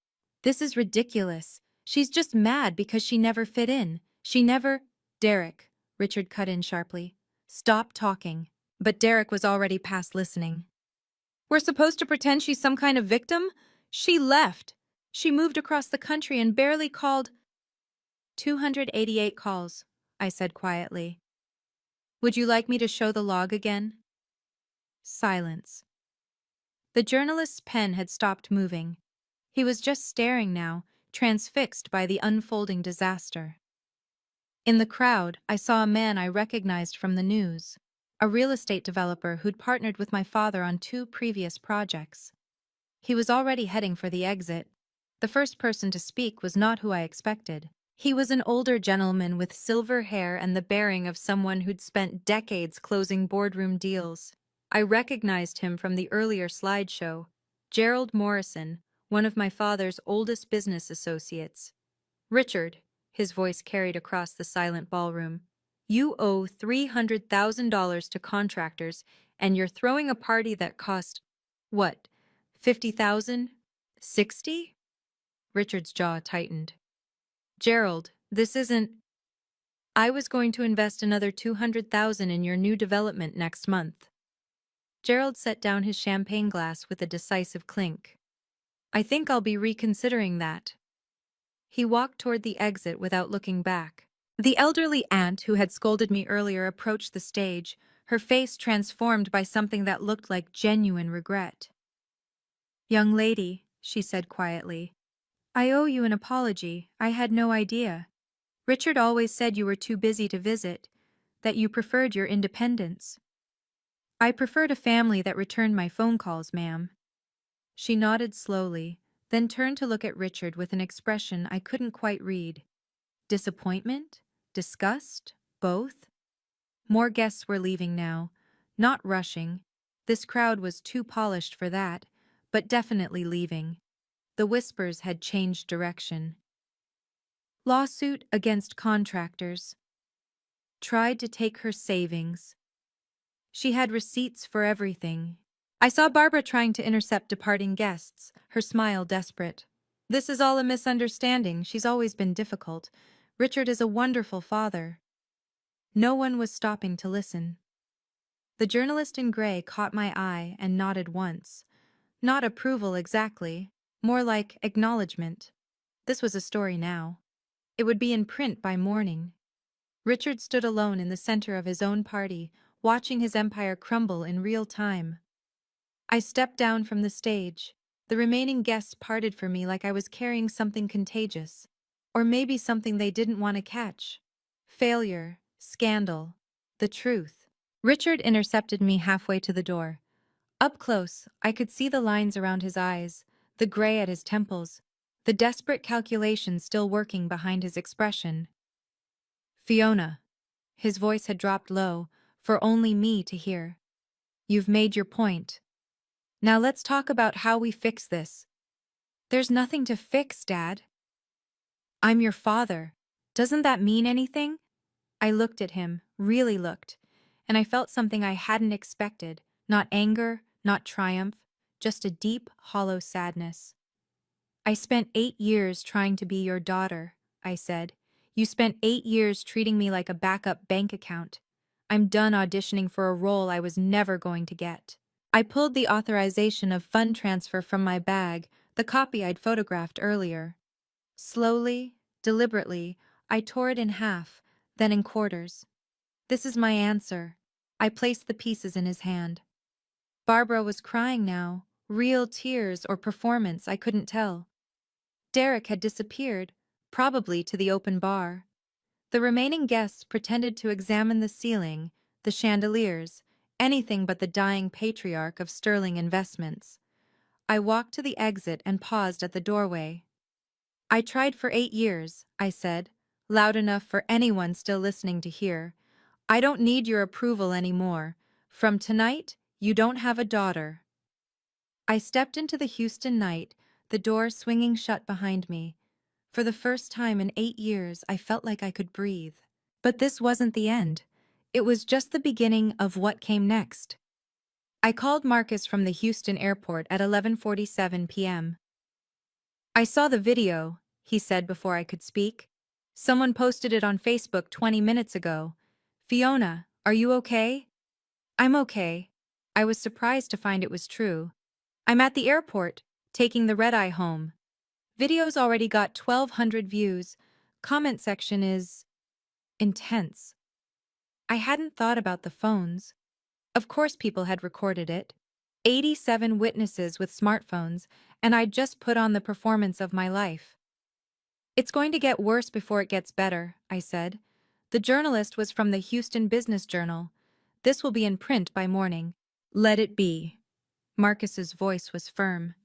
This is ridiculous. She's just mad because she never fit in. She never… Derek, Richard cut in sharply. Stop talking. But Derek was already past listening. We're supposed to pretend she's some kind of victim? She left. She moved across the country and barely called. 288 calls, I said quietly. Would you like me to show the log again? Silence. The journalist's pen had stopped moving. He was just staring now, transfixed by the unfolding disaster. In the crowd, I saw a man I recognized from the news, a real estate developer who'd partnered with my father on 2 previous projects. He was already heading for the exit. The first person to speak was not who I expected. He was an older gentleman with silver hair and the bearing of someone who'd spent decades closing boardroom deals. I recognized him from the earlier slideshow. Gerald Morrison, one of my father's oldest business associates. Richard, his voice carried across the silent ballroom. You owe $300,000 to contractors, and you're throwing a party that cost, what, 50,000? 60? Richard's jaw tightened. Gerald, this isn't. I was going to invest another 200,000 in your new development next month. Gerald set down his champagne glass with a decisive clink. I think I'll be reconsidering that. He walked toward the exit without looking back. The elderly aunt who had scolded me earlier approached the stage, her face transformed by something that looked like genuine regret. Young lady, she said quietly, I owe you an apology. I had no idea. Richard always said you were too busy to visit, that you preferred your independence. I preferred a family that returned my phone calls, ma'am. She nodded slowly, then turned to look at Richard with an expression I couldn't quite read. Disappointment? Disgust? Both? More guests were leaving now, not rushing. This crowd was too polished for that, but definitely leaving. The whispers had changed direction. Lawsuit against contractors. Tried to take her savings. She had receipts for everything. I saw Barbara trying to intercept departing guests, her smile desperate. This is all a misunderstanding. She's always been difficult. Richard is a wonderful father. No one was stopping to listen. The journalist in gray caught my eye and nodded once. Not approval exactly, more like acknowledgement. This was a story now. It would be in print by morning. Richard stood alone in the center of his own party, watching his empire crumble in real time. I stepped down from the stage. The remaining guests parted for me like I was carrying something contagious. Or maybe something they didn't want to catch. Failure, scandal, the truth. Richard intercepted me halfway to the door. Up close, I could see the lines around his eyes, the gray at his temples, the desperate calculation still working behind his expression. Fiona. His voice had dropped low, for only me to hear. You've made your point. Now let's talk about how we fix this. There's nothing to fix, Dad. I'm your father. Doesn't that mean anything? I looked at him, really looked, and I felt something I hadn't expected. Not anger, not triumph, just a deep, hollow sadness. I spent 8 years trying to be your daughter, I said. You spent 8 years treating me like a backup bank account. I'm done auditioning for a role I was never going to get. I pulled the authorization of fund transfer from my bag, the copy I'd photographed earlier. Slowly, deliberately, I tore it in half, then in quarters. This is my answer. I placed the pieces in his hand. Barbara was crying now, real tears or performance, I couldn't tell. Derek had disappeared, probably to the open bar. The remaining guests pretended to examine the ceiling, the chandeliers, anything but the dying patriarch of Sterling Investments. I walked to the exit and paused at the doorway. I tried for 8 years, I said, loud enough for anyone still listening to hear. I don't need your approval anymore. From tonight, you don't have a daughter. I stepped into the Houston night, the door swinging shut behind me. For the first time in 8 years, I felt like I could breathe. But this wasn't the end. It was just the beginning of what came next. I called Marcus from the Houston airport at 11:47 p.m. I saw the video, he said before I could speak. Someone posted it on Facebook 20 minutes ago. Fiona, are you okay? I'm okay. I was surprised to find it was true. I'm at the airport, taking the red-eye home. Video's already got 1,200 views. Comment section is intense. I hadn't thought about the phones. Of course people had recorded it. 87 witnesses with smartphones, and I'd just put on the performance of my life. It's going to get worse before it gets better, I said. The journalist was from the Houston Business Journal. This will be in print by morning. Let it be. Marcus's voice was firm.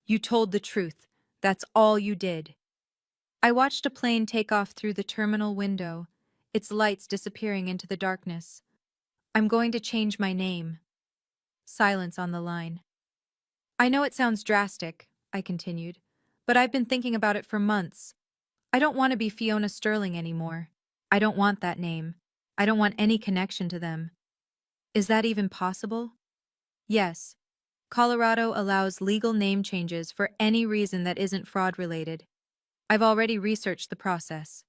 You told the truth. That's all you did. I watched a plane take off through the terminal window, its lights disappearing into the darkness. I'm going to change my name. Silence on the line. I know it sounds drastic, I continued, but I've been thinking about it for months. I don't want to be Fiona Sterling anymore. I don't want that name. I don't want any connection to them. Is that even possible? Yes. Colorado allows legal name changes for any reason that isn't fraud-related. I've already researched the process.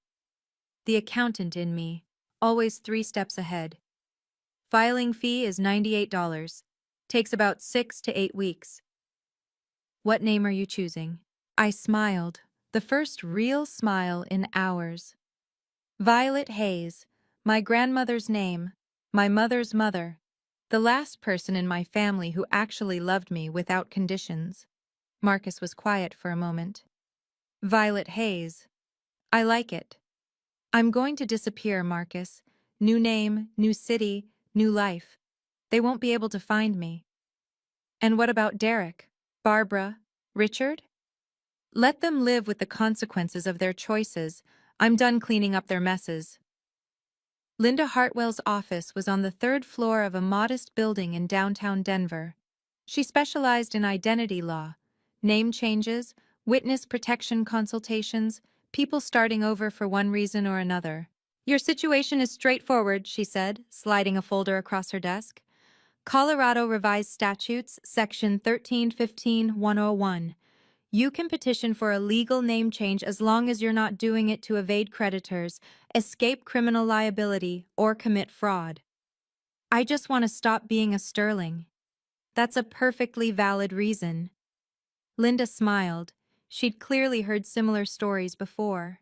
The accountant in me, always 3 steps ahead. Filing fee is $98. Takes about 6 to 8 weeks. What name are you choosing? I smiled, the first real smile in hours. Violet Hayes, my grandmother's name, my mother's mother, the last person in my family who actually loved me without conditions. Marcus was quiet for a moment. Violet Hayes. I like it. I'm going to disappear, Marcus. New name, new city, new life. They won't be able to find me. And what about Derek, Barbara, Richard? Let them live with the consequences of their choices. I'm done cleaning up their messes. Linda Hartwell's office was on the 3rd floor of a modest building in downtown Denver. She specialized in identity law, name changes, witness protection consultations, people starting over for one reason or another. Your situation is straightforward, she said, sliding a folder across her desk. Colorado Revised Statutes, Section 1315-101. You can petition for a legal name change as long as you're not doing it to evade creditors, escape criminal liability, or commit fraud. I just want to stop being a Sterling. That's a perfectly valid reason. Linda smiled. She'd clearly heard similar stories before.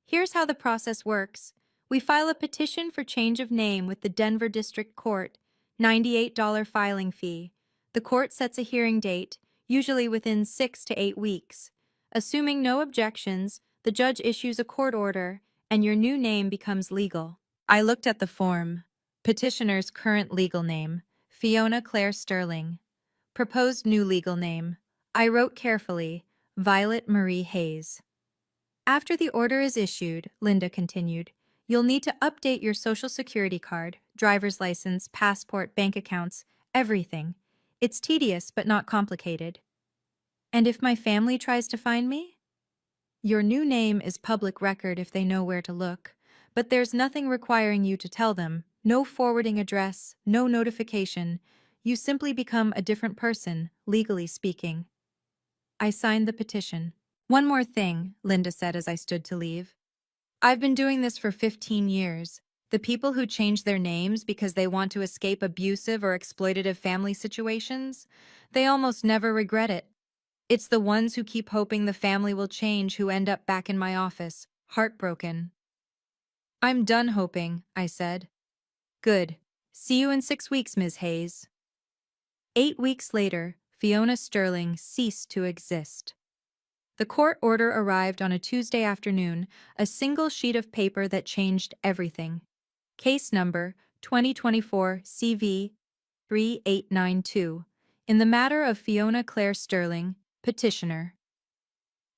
Here's how the process works. We file a petition for change of name with the Denver District Court, $98 filing fee. The court sets a hearing date, usually within 6 to 8 weeks. Assuming no objections, the judge issues a court order, and your new name becomes legal. I looked at the form. Petitioner's current legal name, Fiona Claire Sterling. Proposed new legal name. I wrote carefully, Violet Marie Hayes. After the order is issued, Linda continued, you'll need to update your social security card, driver's license, passport, bank accounts, everything. It's tedious but not complicated. And if my family tries to find me? Your new name is public record if they know where to look, but there's nothing requiring you to tell them, no forwarding address, no notification. You simply become a different person, legally speaking. I signed the petition. One more thing, Linda said as I stood to leave. I've been doing this for 15 years. The people who change their names because they want to escape abusive or exploitative family situations, they almost never regret it. It's the ones who keep hoping the family will change who end up back in my office, heartbroken. I'm done hoping, I said. Good. See you in 6 weeks, Ms. Hayes. 8 weeks later, Fiona Sterling ceased to exist. The court order arrived on a Tuesday afternoon, a single sheet of paper that changed everything. Case number 2024 CV 3892. In the matter of Fiona Claire Sterling, petitioner.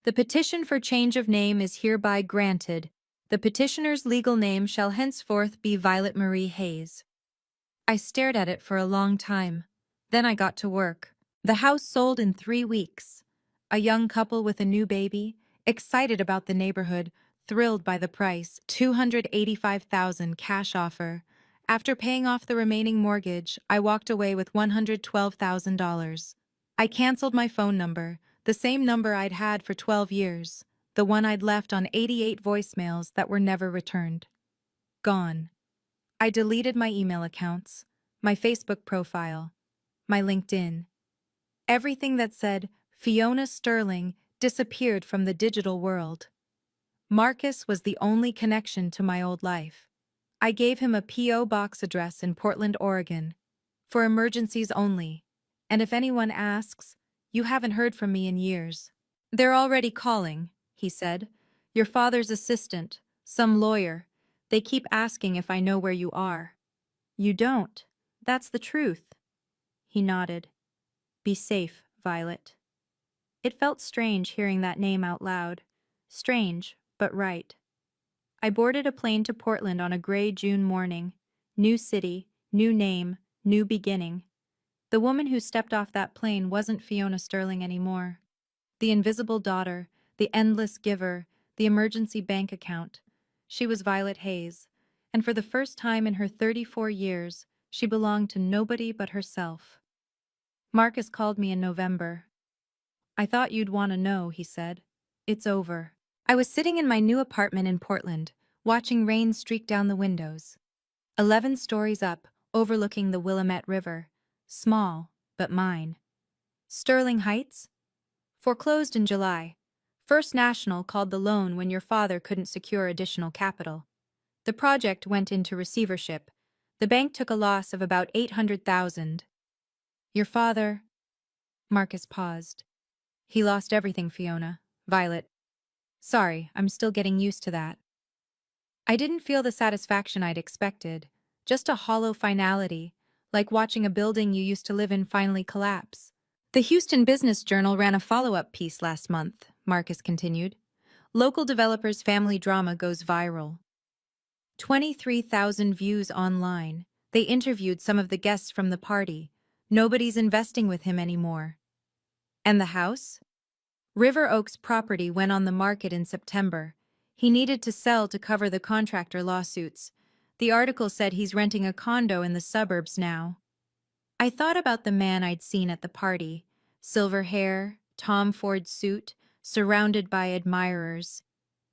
The petition for change of name is hereby granted. The petitioner's legal name shall henceforth be Violet Marie Hayes. I stared at it for a long time. Then I got to work. The house sold in 3 weeks. A young couple with a new baby, excited about the neighborhood, thrilled by the price, $285,000 cash offer. After paying off the remaining mortgage, I walked away with $112,000. I canceled my phone number, the same number I'd had for 12 years, the one I'd left on 88 voicemails that were never returned. Gone. I deleted my email accounts, my Facebook profile, my LinkedIn. Everything that said Fiona Sterling disappeared from the digital world. Marcus was the only connection to my old life. I gave him a P.O. box address in Portland, Oregon, for emergencies only. And if anyone asks, you haven't heard from me in years. They're already calling, he said. Your father's assistant, some lawyer. They keep asking if I know where you are. You don't. That's the truth. He nodded. Be safe, Violet. It felt strange hearing that name out loud. Strange, but right. I boarded a plane to Portland on a gray June morning. New city, new name, new beginning. The woman who stepped off that plane wasn't Fiona Sterling anymore. The invisible daughter, the endless giver, the emergency bank account. She was Violet Hayes, and for the first time in her 34 years, she belonged to nobody but herself. Marcus called me in November. I thought you'd want to know, he said. It's over. I was sitting in my new apartment in Portland, watching rain streak down the windows. 11 stories up, overlooking the Willamette River. Small, but mine. Sterling Heights? Foreclosed in July. First National called the loan when your father couldn't secure additional capital. The project went into receivership. The bank took a loss of about $800,000. Your father... Marcus paused. He lost everything, Fiona. Violet. Sorry, I'm still getting used to that. I didn't feel the satisfaction I'd expected, just a hollow finality, like watching a building you used to live in finally collapse. The Houston Business Journal ran a follow-up piece last month, Marcus continued. Local developer's family drama goes viral. 23,000 views online. They interviewed some of the guests from the party. Nobody's investing with him anymore. And the house? River Oaks property went on the market in September. He needed to sell to cover the contractor lawsuits. The article said he's renting a condo in the suburbs now. I thought about the man I'd seen at the party. Silver hair, Tom Ford suit, surrounded by admirers.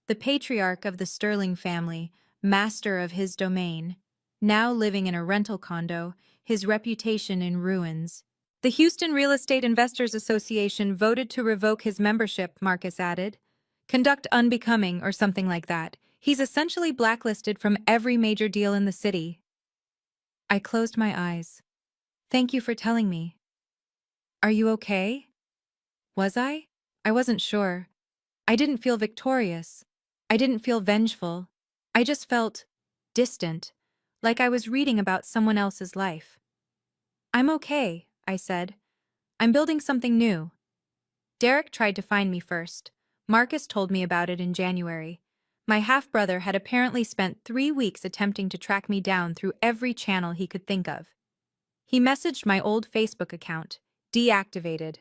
The patriarch of the Sterling family, master of his domain. Now living in a rental condo, his reputation in ruins. The Houston Real Estate Investors Association voted to revoke his membership, Marcus added. Conduct unbecoming or something like that. He's essentially blacklisted from every major deal in the city. I closed my eyes. Thank you for telling me. Are you okay? Was I? I wasn't sure. I didn't feel victorious. I didn't feel vengeful. I just felt distant, like I was reading about someone else's life. I'm okay, I said. I'm building something new. Derek tried to find me first. Marcus told me about it in January. My half-brother had apparently spent 3 weeks attempting to track me down through every channel he could think of. He messaged my old Facebook account, deactivated.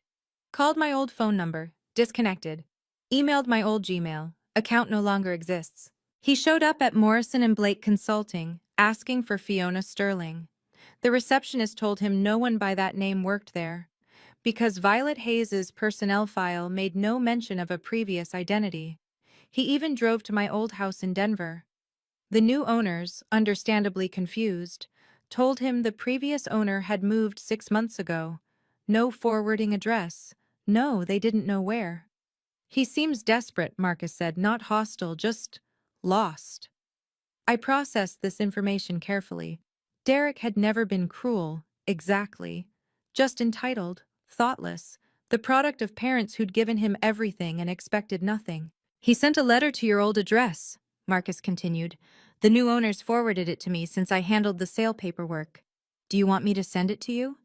Called my old phone number, disconnected. Emailed my old Gmail, account no longer exists. He showed up at Morrison and Blake Consulting, asking for Fiona Sterling. The receptionist told him no one by that name worked there, because Violet Hayes's personnel file made no mention of a previous identity. He even drove to my old house in Denver. The new owners, understandably confused, told him the previous owner had moved 6 months ago. No forwarding address. No, they didn't know where. He seems desperate, Marcus said, not hostile, just lost. I processed this information carefully. Derek had never been cruel, exactly. Just entitled, thoughtless, the product of parents who'd given him everything and expected nothing. He sent a letter to your old address, Marcus continued. The new owners forwarded it to me since I handled the sale paperwork. Do you want me to send it to you?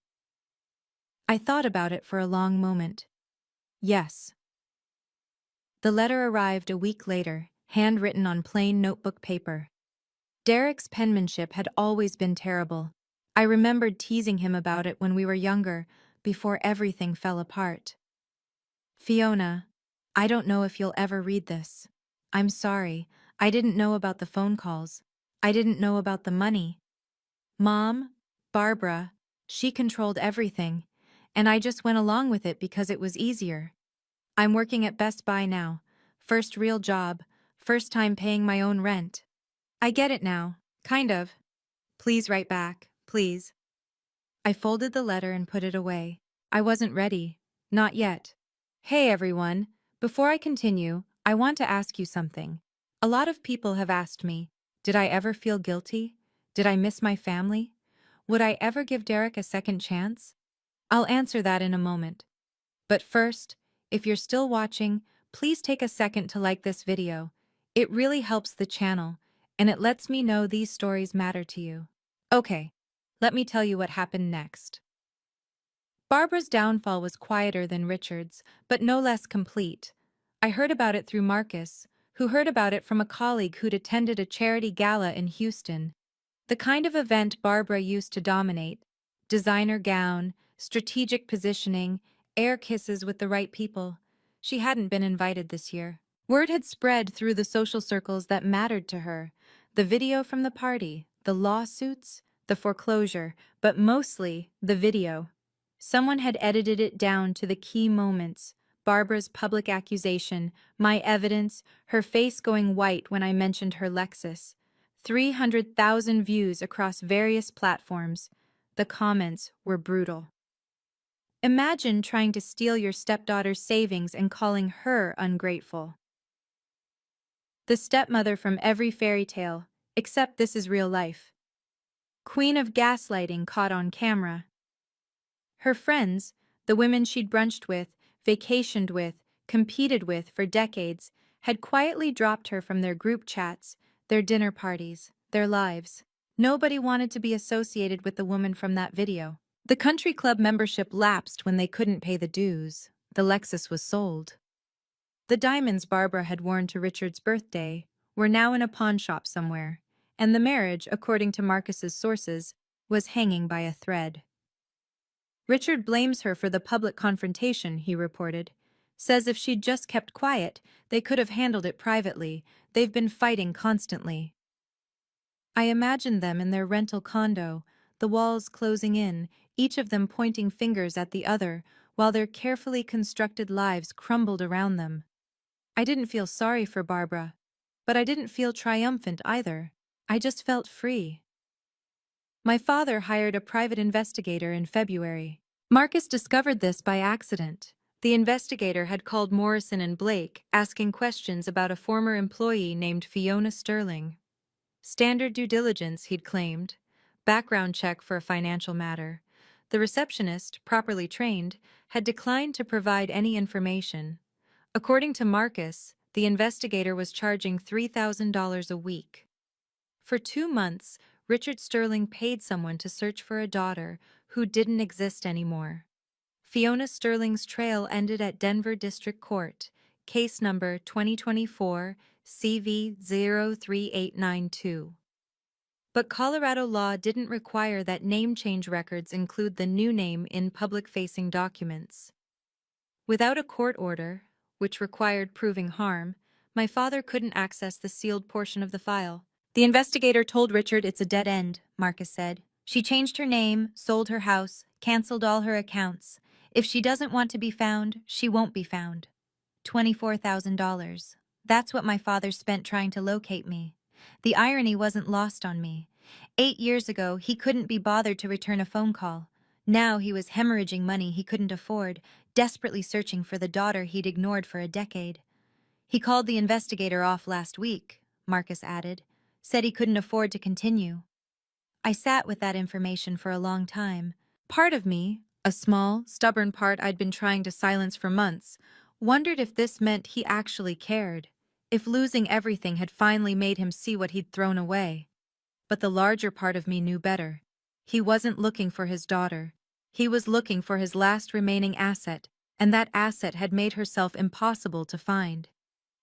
I thought about it for a long moment. Yes. The letter arrived a week later, handwritten on plain notebook paper. Derek's penmanship had always been terrible. I remembered teasing him about it when we were younger, before everything fell apart. Fiona, I don't know if you'll ever read this. I'm sorry, I didn't know about the phone calls. I didn't know about the money. Mom, Barbara, she controlled everything, and I just went along with it because it was easier. I'm working at Best Buy now. First real job, first time paying my own rent. I get it now, kind of. Please write back, please. I folded the letter and put it away. I wasn't ready. Not yet. Hey everyone, Before I continue, I want to ask you something. A lot of people have asked me, did I ever feel guilty? Did I miss my family? Would I ever give Derek a second chance? I'll answer that in a moment. But first, if you're still watching, please take a second to like this video. It really helps the channel, and it lets me know these stories matter to you. Okay, let me tell you what happened next. Barbara's downfall was quieter than Richard's, but no less complete. I heard about it through Marcus, who heard about it from a colleague who'd attended a charity gala in Houston. The kind of event Barbara used to dominate. Designer gown, strategic positioning, air kisses with the right people. She hadn't been invited this year. Word had spread through the social circles that mattered to her. The video from the party, the lawsuits, the foreclosure, but mostly the video. Someone had edited it down to the key moments. Barbara's public accusation, my evidence, her face going white when I mentioned her Lexus. 300,000 views across various platforms. The comments were brutal. Imagine trying to steal your stepdaughter's savings and calling her ungrateful. The stepmother from every fairy tale, except this is real life. Queen of gaslighting caught on camera. Her friends, the women she'd brunched with, vacationed with, competed with for decades, had quietly dropped her from their group chats, their dinner parties, their lives. Nobody wanted to be associated with the woman from that video. The country club membership lapsed when they couldn't pay the dues. The Lexus was sold. The diamonds Barbara had worn to Richard's birthday were now in a pawn shop somewhere, and the marriage, according to Marcus's sources, was hanging by a thread. Richard blames her for the public confrontation, he reported. Says if she'd just kept quiet, they could have handled it privately. They've been fighting constantly. I imagined them in their rental condo, the walls closing in, each of them pointing fingers at the other, while their carefully constructed lives crumbled around them. I didn't feel sorry for Barbara, but I didn't feel triumphant either. I just felt free. My father hired a private investigator in February. Marcus discovered this by accident. The investigator had called Morrison and Blake, asking questions about a former employee named Fiona Sterling. Standard due diligence, he'd claimed. Background check for a financial matter. The receptionist, properly trained, had declined to provide any information. According to Marcus, the investigator was charging $3,000 a week. For 2 months, Richard Sterling paid someone to search for a daughter who didn't exist anymore. Fiona Sterling's trail ended at Denver District Court, case number 2024 CV03892. But Colorado law didn't require that name change records include the new name in public-facing documents. Without a court order, which required proving harm, my father couldn't access the sealed portion of the file. The investigator told Richard it's a dead end, Marcus said. She changed her name, sold her house, canceled all her accounts. If she doesn't want to be found, she won't be found. $24,000. That's what my father spent trying to locate me. The irony wasn't lost on me. 8 years ago, he couldn't be bothered to return a phone call. Now he was hemorrhaging money he couldn't afford, desperately searching for the daughter he'd ignored for a decade. He called the investigator off last week, Marcus added. Said he couldn't afford to continue. I sat with that information for a long time. Part of me, a small, stubborn part I'd been trying to silence for months, wondered if this meant he actually cared, if losing everything had finally made him see what he'd thrown away. But the larger part of me knew better. He wasn't looking for his daughter. He was looking for his last remaining asset, and that asset had made herself impossible to find.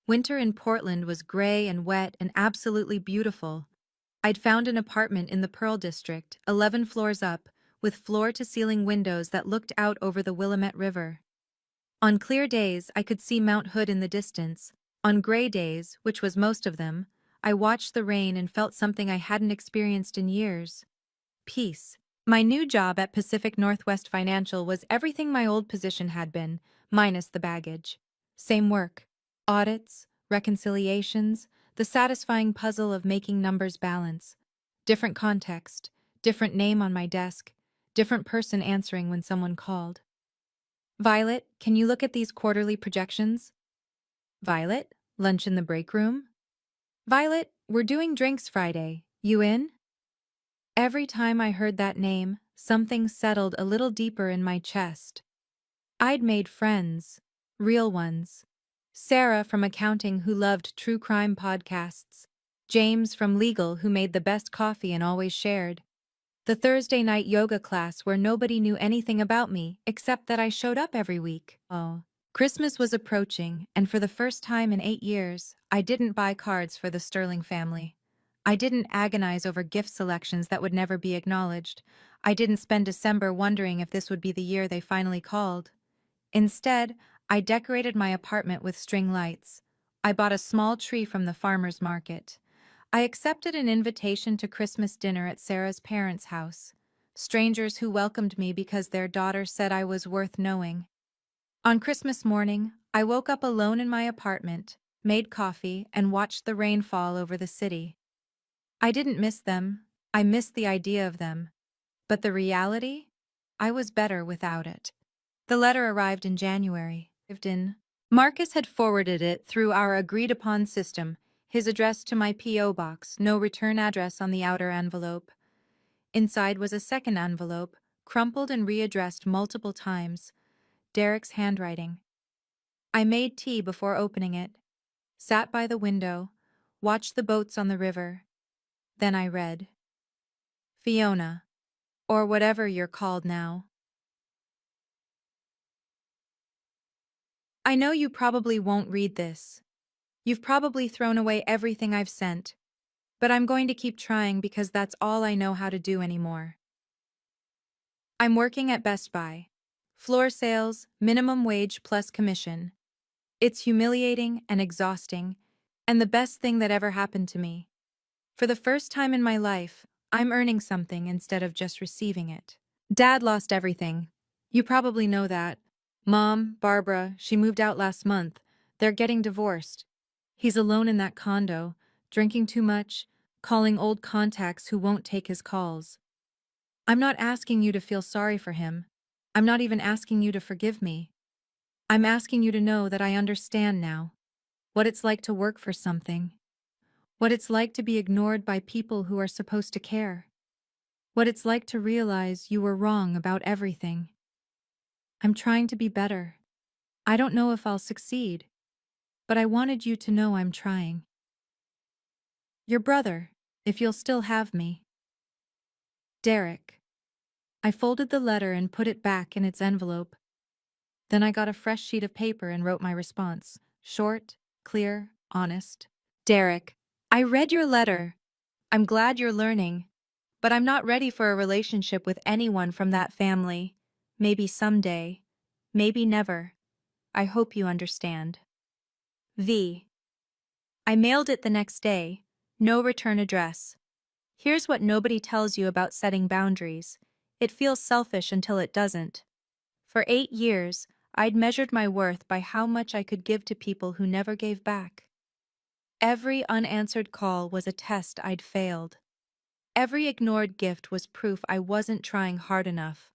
Winter in Portland was gray and wet and absolutely beautiful. I'd found an apartment in the Pearl District, 11 floors up, with floor-to-ceiling windows that looked out over the Willamette River. On clear days, I could see Mount Hood in the distance. On gray days, which was most of them, I watched the rain and felt something I hadn't experienced in years. Peace. My new job at Pacific Northwest Financial was everything my old position had been, minus the baggage. Same work. Audits, reconciliations, the satisfying puzzle of making numbers balance. Different context, different name on my desk, different person answering when someone called. Violet, can you look at these quarterly projections? Violet, lunch in the break room? Violet, we're doing drinks Friday. You in? Every time I heard that name, something settled a little deeper in my chest. I'd made friends. Real ones. Sarah from accounting who loved true crime podcasts. James from legal who made the best coffee and always shared. The Thursday night yoga class where nobody knew anything about me except that I showed up every week. Oh. Christmas was approaching, and for the first time in 8 years, I didn't buy cards for the Sterling family. I didn't agonize over gift selections that would never be acknowledged. I didn't spend December wondering if this would be the year they finally called. Instead, I decorated my apartment with string lights. I bought a small tree from the farmer's market. I accepted an invitation to Christmas dinner at Sarah's parents' house. Strangers who welcomed me because their daughter said I was worth knowing. On Christmas morning, I woke up alone in my apartment, made coffee, and watched the rain fall over the city. I didn't miss them. I missed the idea of them. But the reality? I was better without it. The letter arrived in January. Marcus had forwarded it through our agreed-upon system, his address to my P.O. box, no return address on the outer envelope. Inside was a second envelope, crumpled and readdressed multiple times. Derek's handwriting. I made tea before opening it, sat by the window, watched the boats on the river. Then I read. Fiona, or whatever you're called now. I know you probably won't read this. You've probably thrown away everything I've sent, but I'm going to keep trying because that's all I know how to do anymore. I'm working at Best Buy. Floor sales, minimum wage plus commission. It's humiliating and exhausting, and the best thing that ever happened to me. For the first time in my life, I'm earning something instead of just receiving it. Dad lost everything. You probably know that. Mom, Barbara, she moved out last month. They're getting divorced. He's alone in that condo, drinking too much, calling old contacts who won't take his calls. I'm not asking you to feel sorry for him. I'm not even asking you to forgive me. I'm asking you to know that I understand now. What it's like to work for something. What it's like to be ignored by people who are supposed to care. What it's like to realize you were wrong about everything. I'm trying to be better. I don't know if I'll succeed, but I wanted you to know I'm trying. Your brother, if you'll still have me. Derek. I folded the letter and put it back in its envelope. Then I got a fresh sheet of paper and wrote my response. Short, clear, honest. Derek, I read your letter. I'm glad you're learning, but I'm not ready for a relationship with anyone from that family. Maybe someday. Maybe never. I hope you understand. V. I mailed it the next day. No return address. Here's what nobody tells you about setting boundaries. It feels selfish until it doesn't. For 8 years, I'd measured my worth by how much I could give to people who never gave back. Every unanswered call was a test I'd failed. Every ignored gift was proof I wasn't trying hard enough.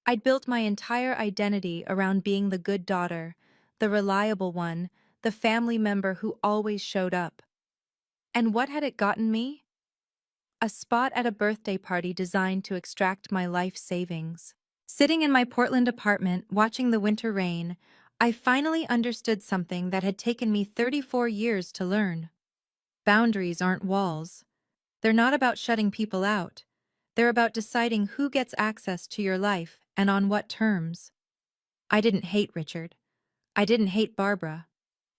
I'd built my entire identity around being the good daughter, the reliable one, the family member who always showed up. And what had it gotten me? A spot at a birthday party designed to extract my life savings. Sitting in my Portland apartment, watching the winter rain, I finally understood something that had taken me 34 years to learn. Boundaries aren't walls. They're not about shutting people out. They're about deciding who gets access to your life and on what terms. I didn't hate Richard. I didn't hate Barbara.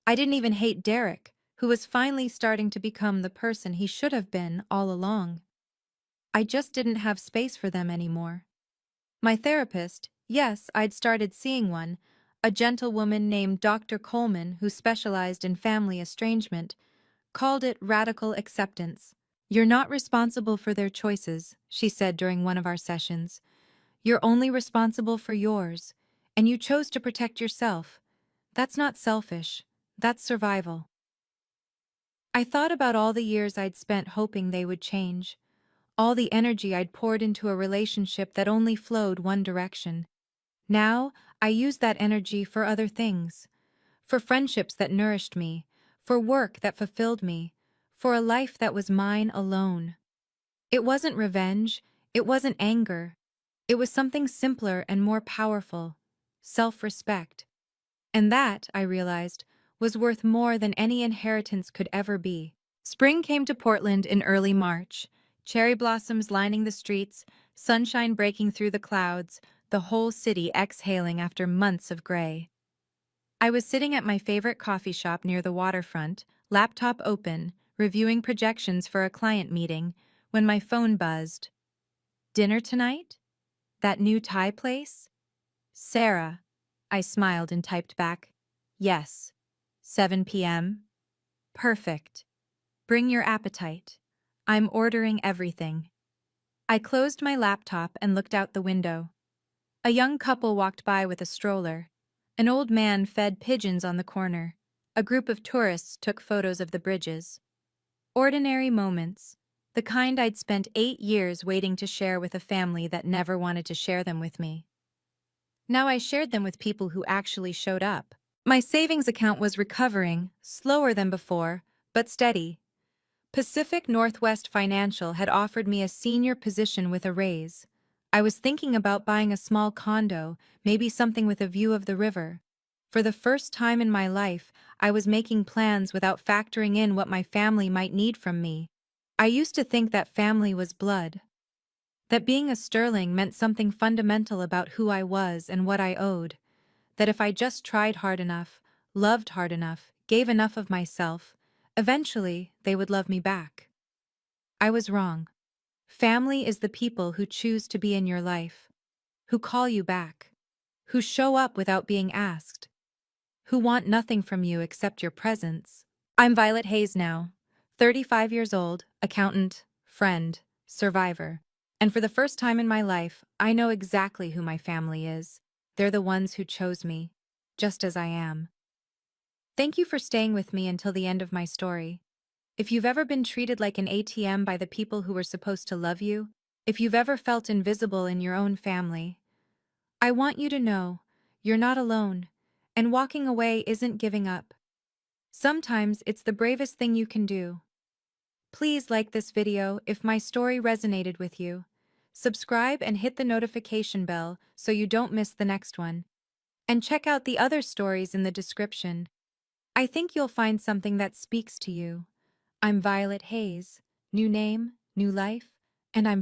I didn't even hate Derek, who was finally starting to become the person he should have been all along. I just didn't have space for them anymore. My therapist, yes, I'd started seeing one, a gentlewoman named Dr. Coleman who specialized in family estrangement, called it radical acceptance. You're not responsible for their choices, she said during one of our sessions. You're only responsible for yours, and you chose to protect yourself. That's not selfish. That's survival. I thought about all the years I'd spent hoping they would change, all the energy I'd poured into a relationship that only flowed one direction. Now, I use that energy for other things, for friendships that nourished me, for work that fulfilled me, for a life that was mine alone. It wasn't revenge, it wasn't anger. It was something simpler and more powerful: self-respect. And that, I realized, was worth more than any inheritance could ever be. Spring came to Portland in early March, cherry blossoms lining the streets, sunshine breaking through the clouds, the whole city exhaling after months of gray. I was sitting at my favorite coffee shop near the waterfront, laptop open, reviewing projections for a client meeting, when my phone buzzed. "Dinner tonight? That new Thai place?" "Sarah." I smiled and typed back, "Yes. 7 p.m. Perfect. Bring your appetite. I'm ordering everything." I closed my laptop and looked out the window. A young couple walked by with a stroller. An old man fed pigeons on the corner. A group of tourists took photos of the bridges. Ordinary moments, the kind I'd spent 8 years waiting to share with a family that never wanted to share them with me. Now I shared them with people who actually showed up. My savings account was recovering, slower than before, but steady. Pacific Northwest Financial had offered me a senior position with a raise. I was thinking about buying a small condo, maybe something with a view of the river. For the first time in my life, I was making plans without factoring in what my family might need from me. I used to think that family was blood, that being a Sterling meant something fundamental about who I was and what I owed, that if I just tried hard enough, loved hard enough, gave enough of myself, eventually they would love me back. I was wrong. Family is the people who choose to be in your life, who call you back, who show up without being asked, who want nothing from you except your presence. I'm Violet Hayes now, 35 years old, accountant, friend, survivor. And for the first time in my life, I know exactly who my family is. They're the ones who chose me, just as I am. Thank you for staying with me until the end of my story. If you've ever been treated like an ATM by the people who were supposed to love you, if you've ever felt invisible in your own family, I want you to know you're not alone, and walking away isn't giving up. Sometimes it's the bravest thing you can do. Please like this video if my story resonated with you. Subscribe and hit the notification bell so you don't miss the next one. And check out the other stories in the description. I think you'll find something that speaks to you. I'm Violet Hayes. New name, new life, and I'm